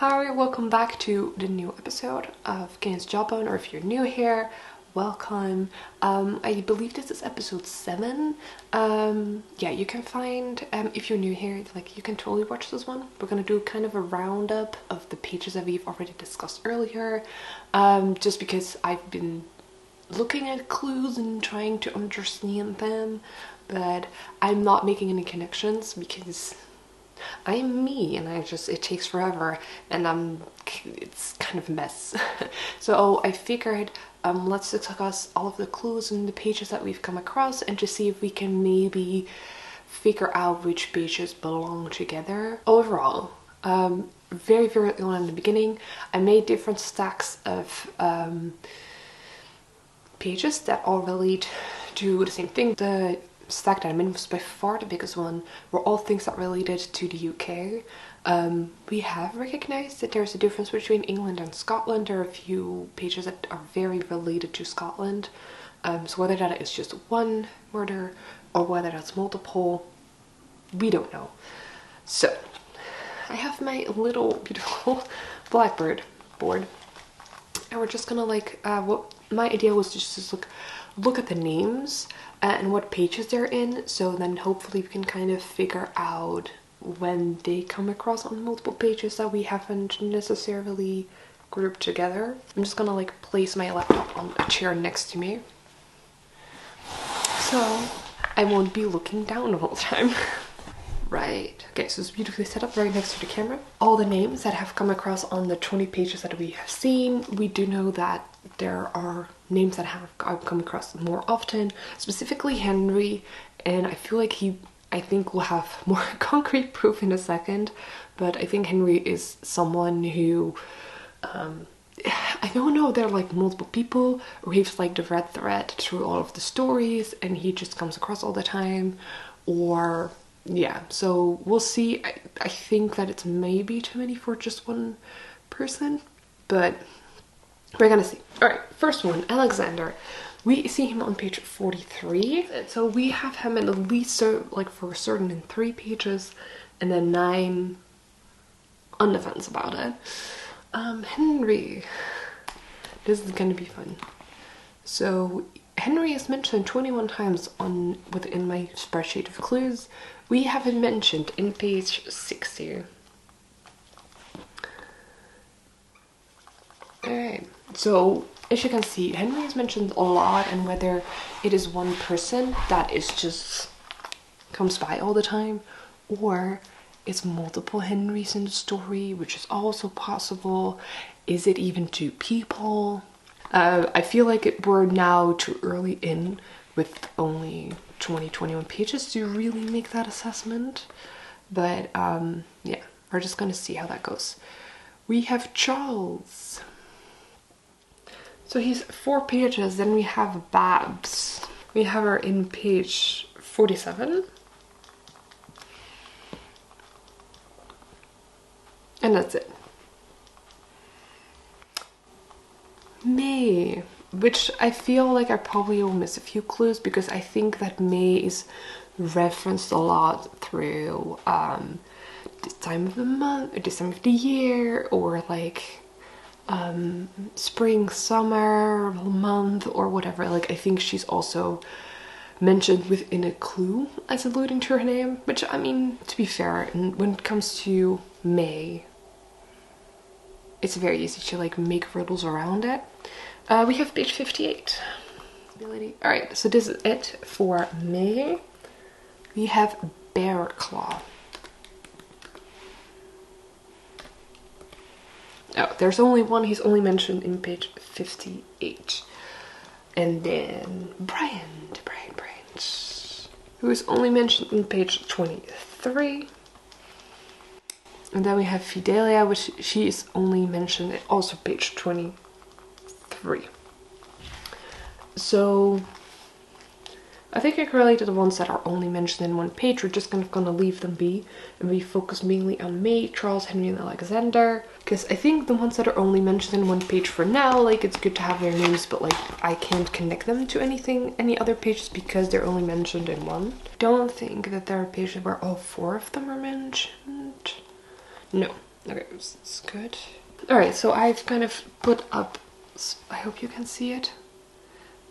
Hi, welcome back to the new episode of Cain's Jawbone, or if you're new here, welcome. I believe this is episode 7. Yeah, you can find, if you're new here, like, you can totally watch this one. We're gonna do kind of a roundup of the pages that we've already discussed earlier, just because I've been looking at clues and trying to understand them, but I'm not making any connections because I'm me and it takes forever and it's kind of a mess. So I figured let's discuss all of the clues and the pages that we've come across and to see if we can maybe figure out which pages belong together. Overall, very early on in the beginning, I made different stacks of pages that all relate to the same thing. The stack that I'm in was by far the biggest one, were all things that related to the UK. We have recognized that there's a difference between England and Scotland. There are a few pages that are very related to Scotland. So whether that is just one murder or whether that's multiple, we don't know. So I have my little beautiful blackbird board, and we're just gonna what my idea was to just look at the names and what pages they're in, so then hopefully we can kind of figure out when they come across on multiple pages that we haven't necessarily grouped together. I'm just gonna place my laptop on a chair next to me so I won't be looking down the whole time. Right, okay, so it's beautifully set up right next to the camera. All the names that have come across on the 20 pages that we have seen, we do know that there are names that have come across more often, specifically Henry, and I feel like I think we'll have more concrete proof in a second, but I think Henry is someone who, I don't know, they're like multiple people, or he's like the red thread through all of the stories and he just comes across all the time, or yeah, so we'll see. I think that it's maybe too many for just one person, but we're gonna see. Alright, first one, Alexander. We see him on page 43. So we have him at least for certain in 3 pages and then 9 on the fence about it. Henry. This is gonna be fun. So Henry is mentioned 21 times within my spreadsheet of clues. We have him mentioned in page 60. Alright, so as you can see, Henry is mentioned a lot, and whether it is one person that is just comes by all the time, or it's multiple Henrys in the story, which is also possible. Is it even 2 people? I feel like we're now too early in with only 21 pages to really make that assessment, but yeah, we're just gonna see how that goes. We have Charles. So he's 4 pages. Then we have Babs. We have her in page 47. And that's it. May, which I feel like I probably will miss a few clues because I think that May is referenced a lot through this time of the month, or this time of the year, or like spring, summer, month, or whatever. Like, I think she's also mentioned within a clue as alluding to her name, which, I mean, to be fair, and when it comes to May, it's very easy to make riddles around it. We have page 58. Alright, so this is it for May. We have Bear Claw. Oh, there's only one. He's only mentioned in page 58. And then Brian, who is only mentioned in page 23. And then we have Fidelia, which she is only mentioned at also page 23. So I think I correlated the ones that are only mentioned in 1 page. We're just gonna leave them be, and we focus mainly on May, Charles, Henry, and Alexander, because I think the ones that are only mentioned in 1 page for now, it's good to have their names, but I can't connect them to any other pages because they're only mentioned in 1. Don't think that there are pages where all 4 of them are mentioned. No, Okay, it's good. All right, so I've kind of put up, I hope you can see it,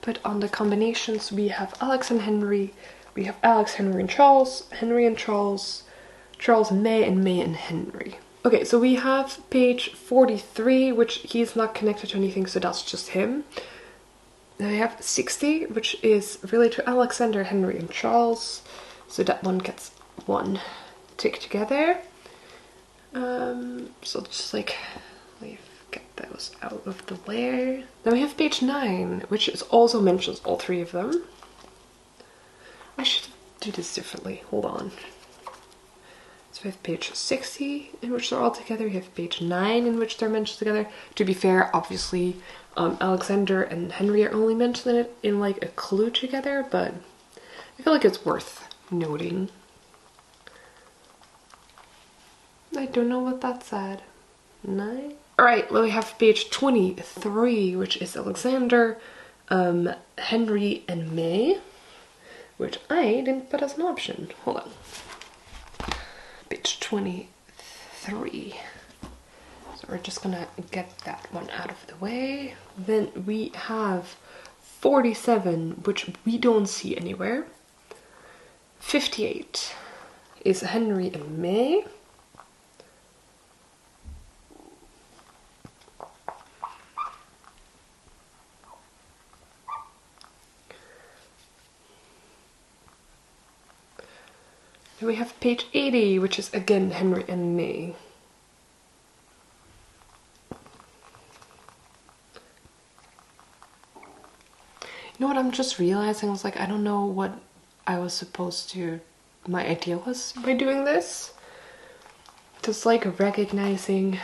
put on the combinations. We have Alex and Henry, we have Alex, Henry and Charles, Charles and May and Henry. Okay, so we have page 43, which he's not connected to anything, so that's just him. Then we have 60, which is related to Alexander, Henry and Charles, so that one gets one tick together. So just like, get those out of the way. Then we have page 9, which is also mentions all three of them. I should do this differently, hold on. So we have page 60, in which they're all together. We have page 9, in which they're mentioned together. To be fair, obviously, Alexander and Henry are only mentioned in like a clue together, but I feel like it's worth noting. I don't know what that said. 9? Alright, well we have page 23, which is Alexander, Henry and May, which I didn't put as an option. Hold on. Page 23. So we're just gonna get that one out of the way. Then we have 47, which we don't see anywhere. 58 is Henry and May. Then we have page 80, which is again Henry and May. You know what I'm just realizing? I was like, I don't know what I was supposed to, my idea was by doing this. Just like recognizing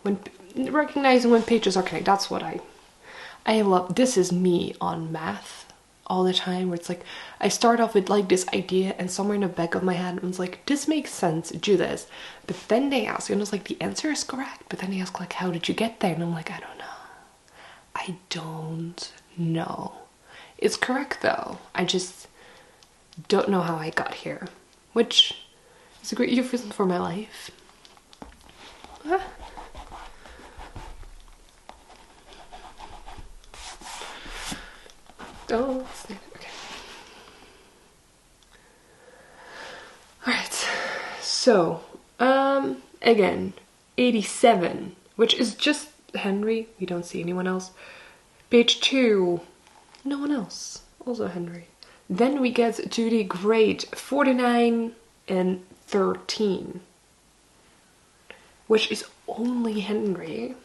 when pages are connected. That's what I love. This is me on math all the time, where it's like I start off with like this idea and somewhere in the back of my head it's like, this makes sense, do this. But then they ask, and it's like, the answer is correct, but then they ask like, how did you get there? And I'm like, I don't know. I don't know. It's correct though. I just don't know how I got here, which is a great euphemism for my life. Ah. Oh, okay. Alright, so, again, 87, which is just Henry. We don't see anyone else. Page 2, no one else. Also Henry. Then we get to the grade 49 and 13, which is only Henry.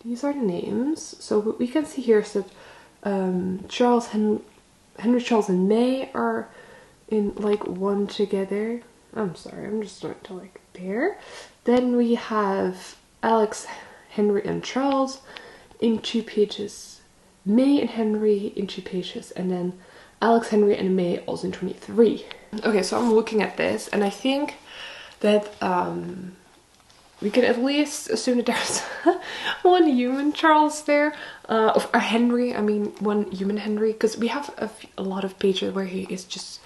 These are the names. So what we can see here is that Henry, Charles, and May are in like one together. I'm sorry, I'm just starting to like there. Then we have Alex, Henry, and Charles in 2 pages. May and Henry in 2 pages, and then Alex, Henry, and May also in 23. Okay, so I'm looking at this, and I think that we can at least assume that there's one human Charles there, or Henry, I mean one human Henry, because we have a lot of pages where he is just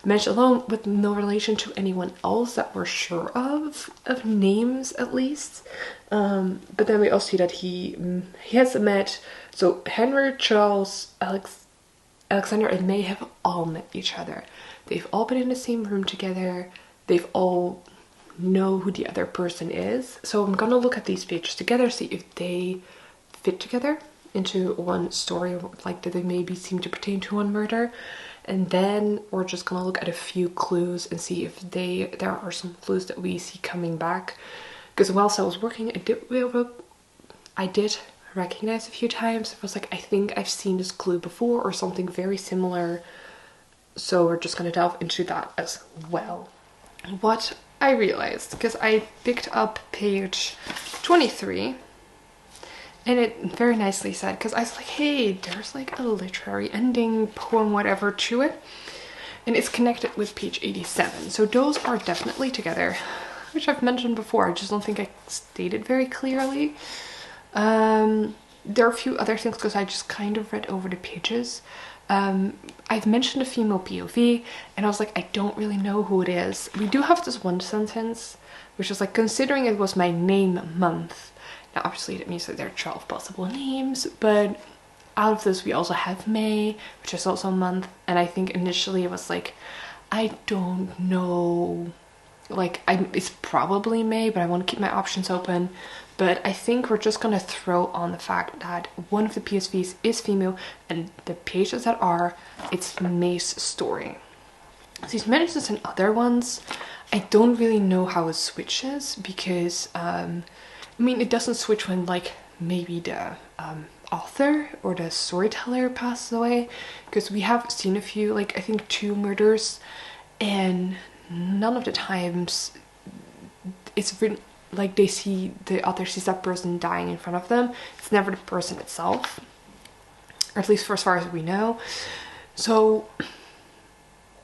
mentioned alone with no relation to anyone else that we're sure of names at least. But then we also see that he has met, so Henry, Charles, Alexander, and May have all met each other. They've all been in the same room together. They've all know who the other person is. So I'm gonna look at these pages together, see if they fit together into one story, like that they maybe seem to pertain to one murder. And then we're just gonna look at a few clues and see if there are some clues that we see coming back. Because whilst I was working, I did recognize a few times. I was like, I think I've seen this clue before or something very similar. So we're just gonna delve into that as well. What I realized, because I picked up page 23, and it very nicely said, because I was like, hey, there's like a literary ending, poem, whatever to it, and it's connected with page 87. So those are definitely together, which I've mentioned before. I just don't think I stated very clearly. There are a few other things because I just kind of read over the pages. I've mentioned a female POV and I was like, I don't really know who it is. We do have this one sentence which is like, considering it was my name month. Now obviously that means that there are 12 possible names, but out of this we also have May, which is also a month, and I think initially it was like, I don't know, like it's probably May, but I want to keep my options open. But I think we're just gonna throw on the fact that one of the PSVs is female and the pages that are, it's May's story. So he's mentioned this in other ones. I don't really know how it switches because I mean, it doesn't switch when like maybe the author or the storyteller passes away, because we have seen a few, like I think 2 murders, and none of the times it's written like the author sees that person dying in front of them. It's never the person itself, or at least for as far as we know. So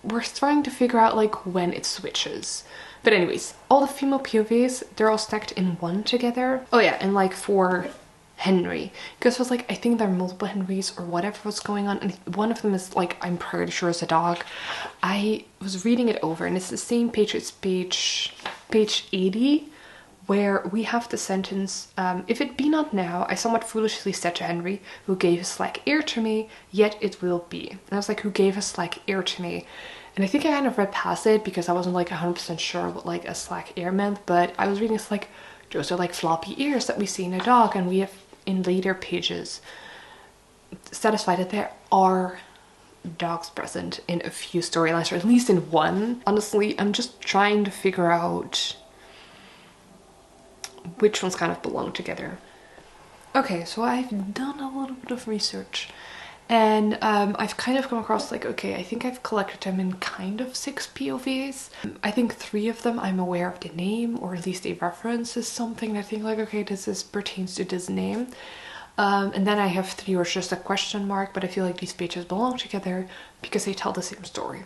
we're trying to figure out like when it switches. But anyways, all the female POVs, they're all stacked in one together. Oh yeah, and like for Henry, because it was like, I think there are multiple Henrys or whatever was going on, and one of them is like, I'm pretty sure is a dog. I was reading it over and it's the same page, it's page 80, where we have the sentence, if it be not now, I somewhat foolishly said to Henry, who gave his slack ear to me, yet it will be. And I was like, who gave a slack ear to me? And I think I kind of read past it because I wasn't like 100% sure what like a slack ear meant, but I was reading it's like, those are like floppy ears that we see in a dog, and we have in later pages satisfied that there are dogs present in a few storylines, or at least in one. Honestly, I'm just trying to figure out which ones kind of belong together. Okay, so I've done a little bit of research, and I've kind of come across like, okay, I think I've collected them in kind of 6 POVs. I think 3 of them I'm aware of the name, or at least a reference is something I think like, okay, this pertains to this name. And then I have 3 where it's just a question mark, but I feel like these pages belong together because they tell the same story.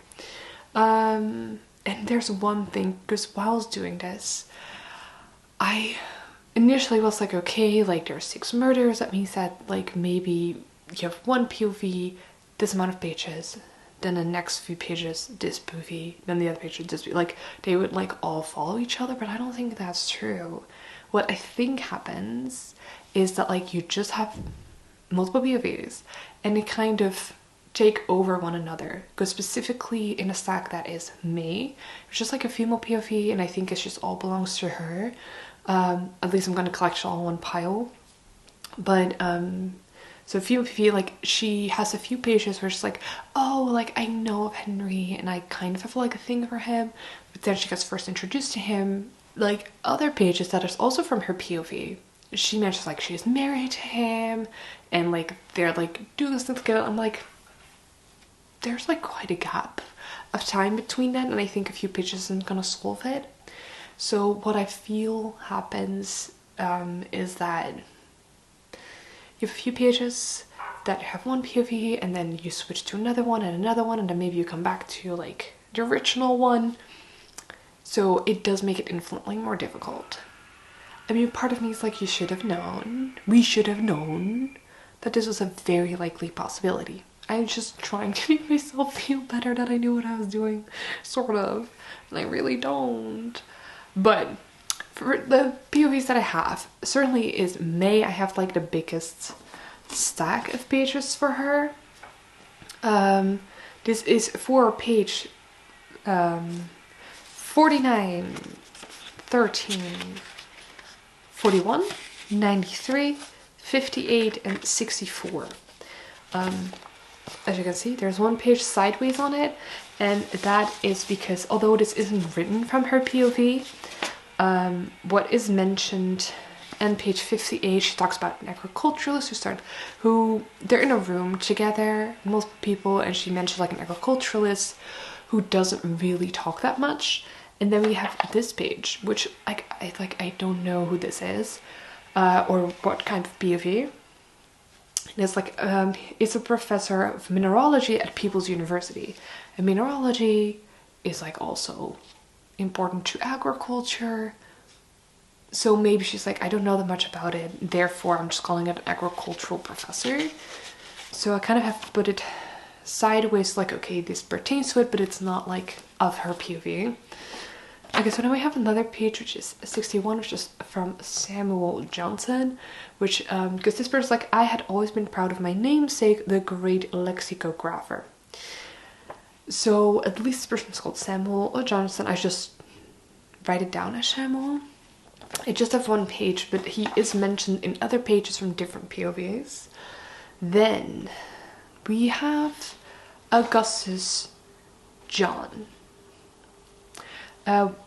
And there's one thing, because while I was doing this, I initially was like, okay, like there's 6 murders, that means that like maybe you have one POV, this amount of pages, then the next few pages this POV, then the other pages this POV. Like they would like all follow each other, but I don't think that's true. What I think happens is that like you just have multiple POVs and they kind of take over one another. Because specifically in a stack that is May, it's just like a female POV, and I think it's just all belongs to her. At least I'm gonna collect it all in one pile. But so female POV, like she has a few pages where she's like, oh, like I know of Henry and I kind of have like a thing for him, but then she gets first introduced to him. Like other pages that is also from her POV, she mentions like she's married to him and like they're like doing this thing together. I'm like, there's like quite a gap of time between that, and I think a few pages isn't gonna solve it. So what I feel happens is that you have a few pages that have one POV and then you switch to another one, and then maybe you come back to like the original one. So it does make it infinitely more difficult. I mean, part of me is like, you should have known, we should have known that this was a very likely possibility. I'm just trying to make myself feel better that I knew what I was doing, sort of, and I really don't. But for the POVs that I have, certainly is May. I have like the biggest stack of pages for her. This is for page 49, 13, 41, 93, 58, and 64. As you can see, there's one page sideways on it, and that is because although this isn't written from her POV, what is mentioned on page 58, she talks about an agriculturalist who they're in a room together, multiple people, and she mentions like an agriculturalist who doesn't really talk that much. And then we have this page, which I don't know who this is, or what kind of POV. It's like, it's a professor of mineralogy at People's University. And mineralogy is like also important to agriculture. So maybe she's like, I don't know that much about it, therefore I'm just calling it an agricultural professor. So I kind of have to put it sideways, like, okay, this pertains to it, but it's not like of her POV. Okay, so now we have another page, which is 61, which is from Samuel Johnson, which, because this person's like, I had always been proud of my namesake, the great lexicographer. So at least this person's called Samuel Johnson. I just write it down as Samuel. I just have one page, but he is mentioned in other pages from different POVs. Then we have Augustus John.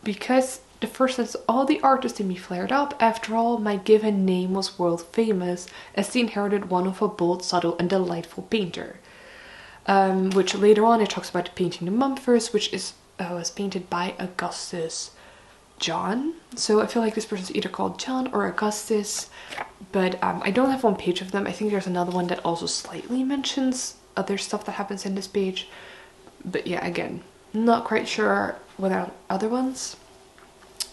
Because the first sentence, all the artists in me flared up. After all, my given name was world famous as the inherited one of a bold, subtle, and delightful painter. Which later on it talks about painting the Mumfors, which was painted by Augustus John. So I feel like this person's either called John or Augustus, but I don't have one page of them. I think there's another one that also slightly mentions other stuff that happens in this page. But yeah, again, not quite sure without other ones.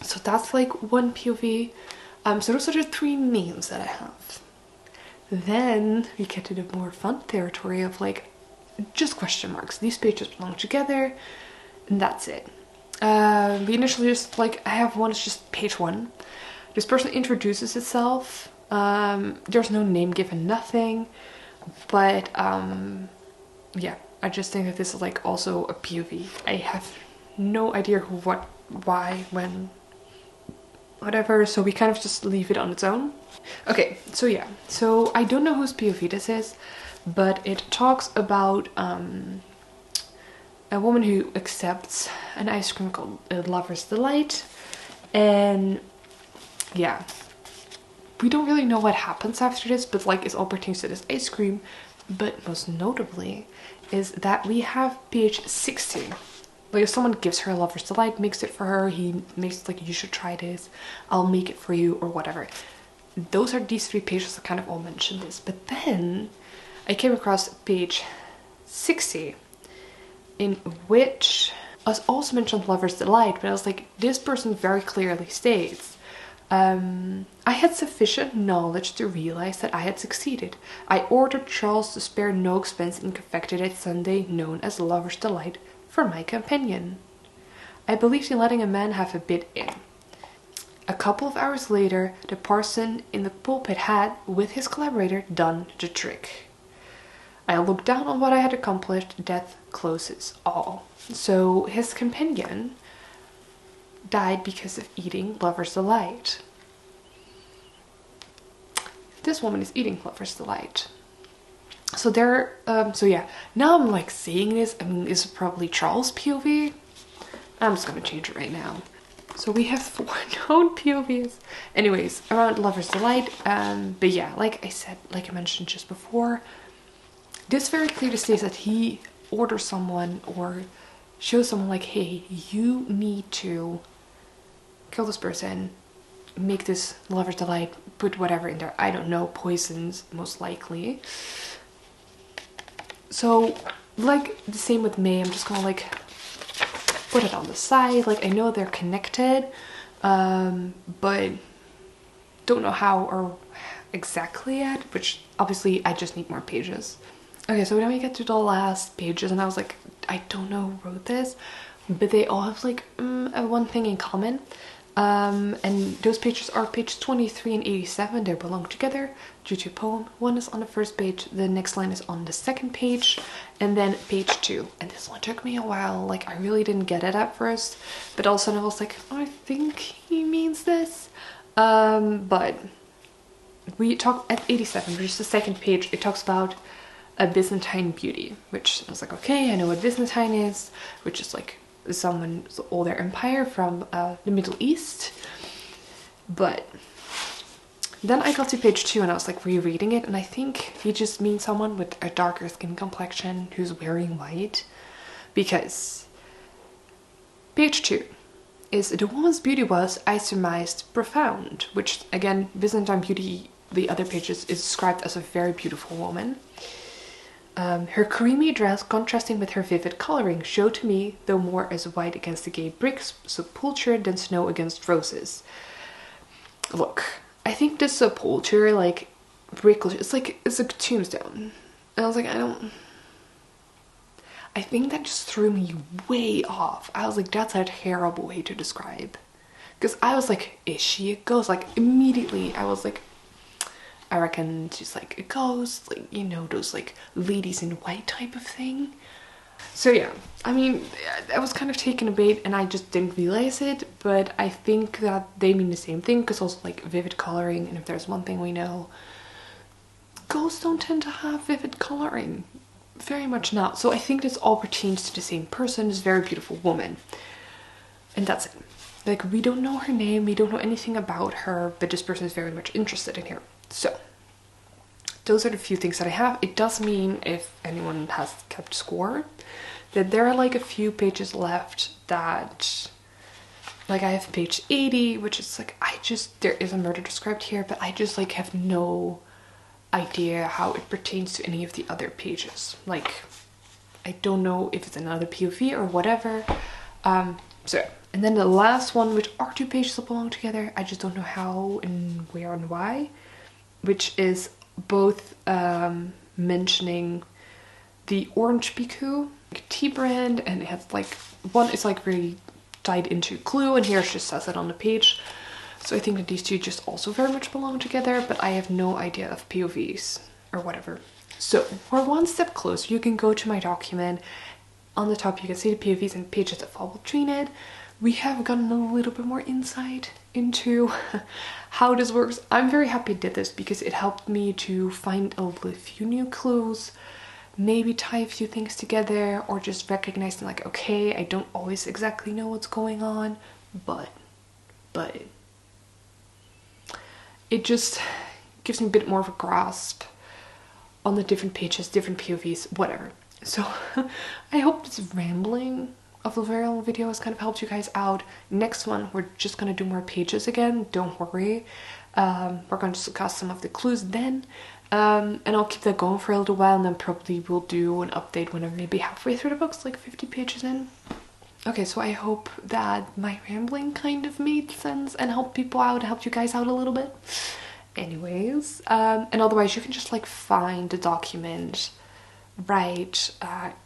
So that's like one POV. So those are the 3 names that I have. Then we get to the more fun territory of like just question marks. These pages belong together and that's it. We initially just like, I have one, it's just page 1. This person introduces itself. There's no name given, nothing, but yeah, I just think that this is like also a POV. I have no idea who, what, why, when, whatever, so we kind of just leave it on its own. Okay, so yeah, so I don't know whose POV this is, but it talks about a woman who accepts an ice cream called Lover's Delight, and yeah, we don't really know what happens after this, but like it all pertains to this ice cream. But most notably is that we have page 60. Like if someone gives her a Lover's Delight, makes it for her, he makes like, you should try this, I'll make it for you, or whatever. Those are these 3 pages that kind of all mention this. But then I came across page 60, in which was also mentioned Lover's Delight, but I was like, this person very clearly states, I had sufficient knowledge to realize that I had succeeded. I ordered Charles to spare no expense in confected a sundae known as Lover's Delight for my companion. I believed in letting a man have a bit in. A couple of hours later, the parson in the pulpit had, with his collaborator, done the trick. I looked down on what I had accomplished. Death closes all. So his companion died because of eating Lover's Delight. This woman is eating Lover's Delight. So there, so yeah, now I'm like seeing this. I mean, this is probably Charles' POV. I'm just gonna change it right now. So we have 4 known POVs. Anyways, around Lover's Delight. But yeah, like I said, like I mentioned just before, this very clearly states that he orders someone or shows someone like, hey, you need to kill this person, make this Lover's Delight, put whatever in there, I don't know, poisons most likely. So like the same with May, I'm just gonna like put it on the side. Like I know they're connected, but don't know how or exactly yet, which obviously I just need more pages. Okay, so now we get to the last pages and I was like, I don't know who wrote this, but they all have like one thing in common. And those pages are page 23 and 87. They belong together due to a poem. One is on the first page, the next line is on the second page, and then page 2. And this one took me a while, like I really didn't get it at first, but all of a sudden I was like, oh, I think he means this. But we talk at 87, which is the second page. It talks about a Byzantine beauty, which I was like, okay, I know what Byzantine is, which is like someone's older empire from the Middle East. But then I got to page 2 and I was like rereading it, and I think he just means someone with a darker skin complexion who's wearing white, because page 2 is the woman's beauty was, I surmised, profound, which again, Byzantine beauty, the other pages, is described as a very beautiful woman. Her creamy dress contrasting with her vivid coloring showed to me, though more as white against the gay bricks, sepulchre than snow against roses. Look, I think this sepulchre, like brick, it's like, it's a tombstone. And I was like, I don't, I think that just threw me way off. I was like, that's a terrible way to describe. Because I was like, is she a ghost? Like immediately I was like, I reckon she's like a ghost, like, you know, those like ladies in white type of thing. So yeah, I mean, I was kind of taken aback and I just didn't realize it, but I think that they mean the same thing, because also like vivid coloring, and if there's one thing we know, ghosts don't tend to have vivid coloring. Very much not. So I think this all pertains to the same person, this very beautiful woman. And that's it. Like, we don't know her name, we don't know anything about her, but this person is very much interested in her. So those are the few things that I have. It does mean, if anyone has kept score, that there are like a few pages left that, like I have page 80, which is like, there is a murder described here, but I just like have no idea how it pertains to any of the other pages. Like, I don't know if it's another POV or whatever. So, and then the last one, which are 2 pages that belong together, I just don't know how and where and why, which is both mentioning the Orange Biku tea brand, and it has like, one is like really tied into Clue, and here it just says it on the page. So I think that these two just also very much belong together, but I have no idea of POVs or whatever. So we're one step closer. You can go to my document. On the top you can see the POVs and pages that fall between it. We have gotten a little bit more insight into how this works. I'm very happy I did this because it helped me to find a few new clues, maybe tie a few things together, or just recognize them like, okay, I don't always exactly know what's going on, but it just gives me a bit more of a grasp on the different pages, different POVs, whatever. So I hope this rambling of the very long video has kind of helped you guys out. Next one, we're just gonna do more pages again, don't worry. We're going to discuss some of the clues then, and I'll keep that going for a little while, and then probably we'll do an update when I'm maybe halfway through the books, like 50 pages in. Okay, so I hope that my rambling kind of made sense and helped people out, helped you guys out a little bit. Anyways, and otherwise you can just like find the document right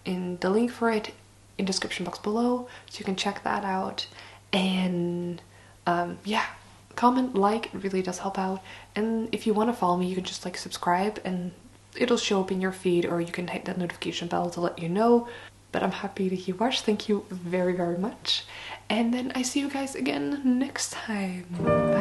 in the link for it in description box below, so you can check that out. And yeah, comment, like, it really does help out. And if you want to follow me, you can just like subscribe and it'll show up in your feed, or you can hit that notification bell to let you know. But I'm happy that you watched. Thank you very, very much. And then I see you guys again next time. Bye.